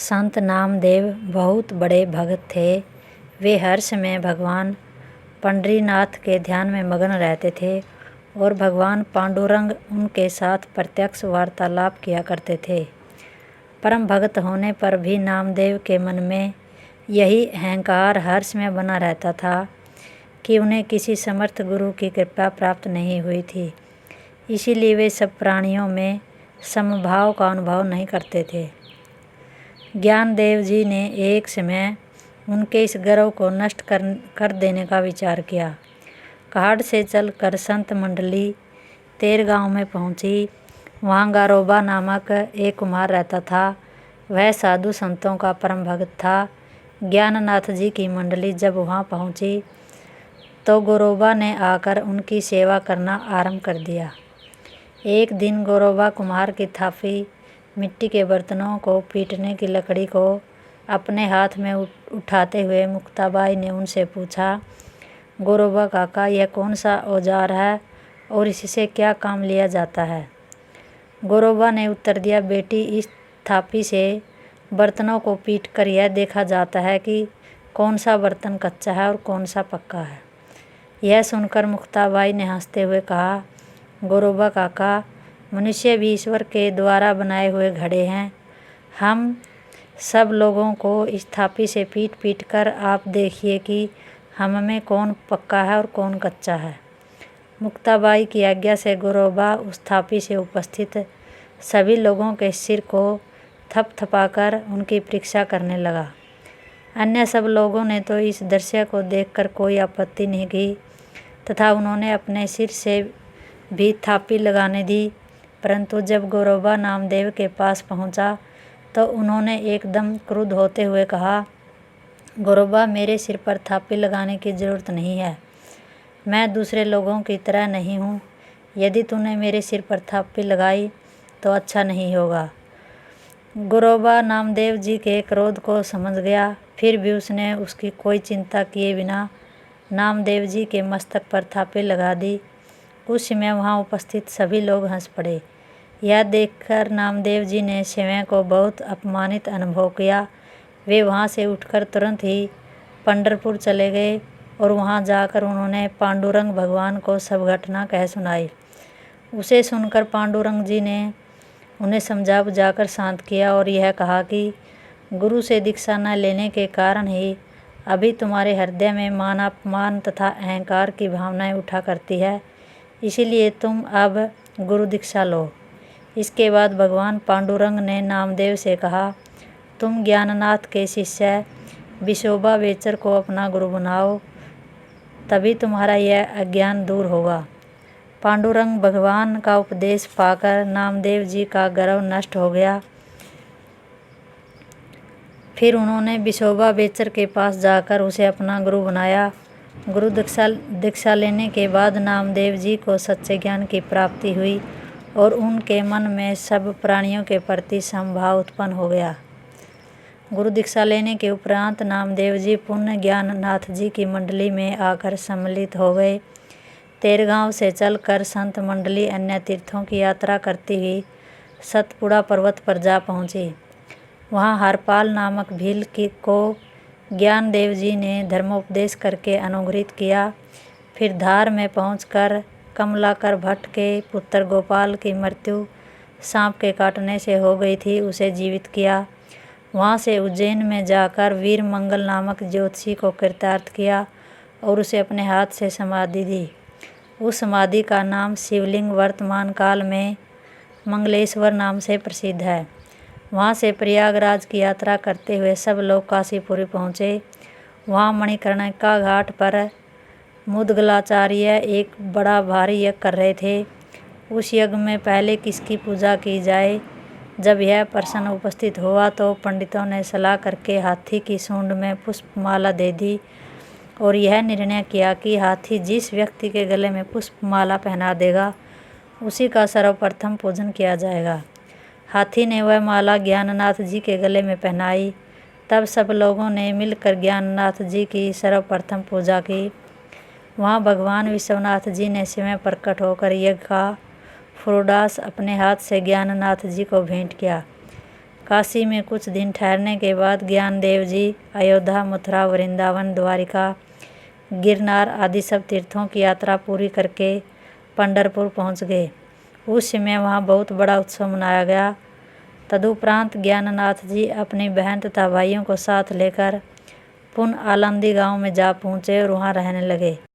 संत नामदेव बहुत बड़े भक्त थे। वे हर समय भगवान पंढरीनाथ के ध्यान में मग्न रहते थे और भगवान पांडुरंग उनके साथ प्रत्यक्ष वार्तालाप किया करते थे। परम भक्त होने पर भी नामदेव के मन में यही अहंकार हर समय बना रहता था कि उन्हें किसी समर्थ गुरु की कृपा प्राप्त नहीं हुई थी। इसीलिए वे सब प्राणियों में समभाव का अनुभव नहीं करते थे। ज्ञानदेव जी ने एक समय उनके इस गर्व को नष्ट कर देने का विचार किया। घाट से चलकर संत मंडली तेर गांव में पहुंची। वहां गारोबा नामक एक कुम्हार रहता था। वह साधु संतों का परम भक्त था। ज्ञाननाथ जी की मंडली जब वहां पहुंची तो गोरोबा ने आकर उनकी सेवा करना आरंभ कर दिया। एक दिन गोरोबा कुम्हार की थापी मिट्टी के बर्तनों को पीटने की लकड़ी को अपने हाथ में उठाते हुए मुक्ताबाई ने उनसे पूछा, गोरोबा काका, यह कौन सा औजार है और इससे क्या काम लिया जाता है? गोरोबा ने उत्तर दिया, बेटी, इस थापी से बर्तनों को पीट कर यह देखा जाता है कि कौन सा बर्तन कच्चा है और कौन सा पक्का है। यह सुनकर मुक्ताबाई ने हंसते हुए कहा, गोरोबा काका, मनुष्य भी ईश्वर के द्वारा बनाए हुए घड़े हैं। हम सब लोगों को इस थापी से पीट पीट कर आप देखिए कि हम में कौन पक्का है और कौन कच्चा है। मुक्ताबाई की आज्ञा से गोरोबा उस थापी से उपस्थित सभी लोगों के सिर को थपथपाकर उनकी परीक्षा करने लगा। अन्य सब लोगों ने तो इस दृश्य को देखकर कोई आपत्ति नहीं की तथा उन्होंने अपने सिर से भी थापी लगाने दी। परंतु जब गोरोबा नामदेव के पास पहुंचा तो उन्होंने एकदम क्रुद्ध होते हुए कहा, गोरोबा, मेरे सिर पर थापी लगाने की ज़रूरत नहीं है। मैं दूसरे लोगों की तरह नहीं हूँ। यदि तूने मेरे सिर पर थापी लगाई तो अच्छा नहीं होगा। गोरोबा नामदेव जी के क्रोध को समझ गया, फिर भी उसने उसकी कोई चिंता किए बिना नामदेव जी के मस्तक पर थापी लगा दी। उस समय वहाँ उपस्थित सभी लोग हंस पड़े। यह देखकर नामदेव जी ने स्वयं को बहुत अपमानित अनुभव किया। वे वहाँ से उठकर तुरंत ही पंढरपुर चले गए और वहाँ जाकर उन्होंने पांडुरंग भगवान को सब घटना कह सुनाई। उसे सुनकर पांडुरंग जी ने उन्हें समझा बुझाकर शांत किया और यह कहा कि गुरु से दीक्षा न लेने के कारण ही अभी तुम्हारे हृदय में मान अपमान तथा अहंकार की भावनाएं उठा करती है। इसीलिए तुम अब गुरु दीक्षा लो। इसके बाद भगवान पांडुरंग ने नामदेव से कहा, तुम ज्ञाननाथ के शिष्य विशोबा वेचर को अपना गुरु बनाओ, तभी तुम्हारा यह अज्ञान दूर होगा। पांडुरंग भगवान का उपदेश पाकर नामदेव जी का गर्व नष्ट हो गया। फिर उन्होंने विशोबा वेचर के पास जाकर उसे अपना गुरु बनाया। गुरु दीक्षा लेने के बाद नामदेव जी को सच्चे ज्ञान की प्राप्ति हुई और उनके मन में सब प्राणियों के प्रति समभाव उत्पन्न हो गया। गुरु दीक्षा लेने के उपरांत नामदेव जी पुण्य ज्ञाननाथ जी की मंडली में आकर सम्मिलित हो गए। तेरगांव से चलकर संत मंडली अन्य तीर्थों की यात्रा करती हुई सतपुड़ा पर्वत पर जा पहुँची। वहाँ हरपाल नामक भील को ज्ञानदेव जी ने धर्मोपदेश करके अनुग्रहित किया। फिर धार में पहुंचकर कमलाकर भट्ट के पुत्र गोपाल की मृत्यु सांप के काटने से हो गई थी, उसे जीवित किया। वहां से उज्जैन में जाकर वीर मंगल नामक ज्योतिषी को कृतार्थ किया और उसे अपने हाथ से समाधि दी। उस समाधि का नाम शिवलिंग वर्तमान काल में मंगलेश्वर नाम से प्रसिद्ध है। वहाँ से प्रयागराज की यात्रा करते हुए सब लोग काशीपुरी पहुँचे। वहाँ मणिकर्णिका घाट पर मुदगलाचार्य एक बड़ा भारी यज्ञ कर रहे थे। उस यज्ञ में पहले किसकी पूजा की जाए, जब यह प्रश्न उपस्थित हुआ तो पंडितों ने सलाह करके हाथी की सूंड में पुष्पमाला दे दी और यह निर्णय किया कि हाथी जिस व्यक्ति के गले में पुष्पमाला पहना देगा उसी का सर्वप्रथम पूजन किया जाएगा। हाथी ने वह माला ज्ञाननाथ जी के गले में पहनाई। तब सब लोगों ने मिलकर ज्ञाननाथ जी की सर्वप्रथम पूजा की। वहाँ भगवान विश्वनाथ जी ने स्वयं प्रकट होकर यज्ञ का फूलडास अपने हाथ से ज्ञाननाथ जी को भेंट किया। काशी में कुछ दिन ठहरने के बाद ज्ञानदेव जी अयोध्या, मथुरा, वृंदावन, द्वारिका, गिरनार आदि सब तीर्थों की यात्रा पूरी करके पंढरपुर पहुंच गए। उस समय वहां बहुत बड़ा उत्सव मनाया गया। तदुपरांत ज्ञाननाथ जी अपनी बहन तथा भाइयों को साथ लेकर पुनः आलंदी गांव में जा पहुंचे और वहां रहने लगे।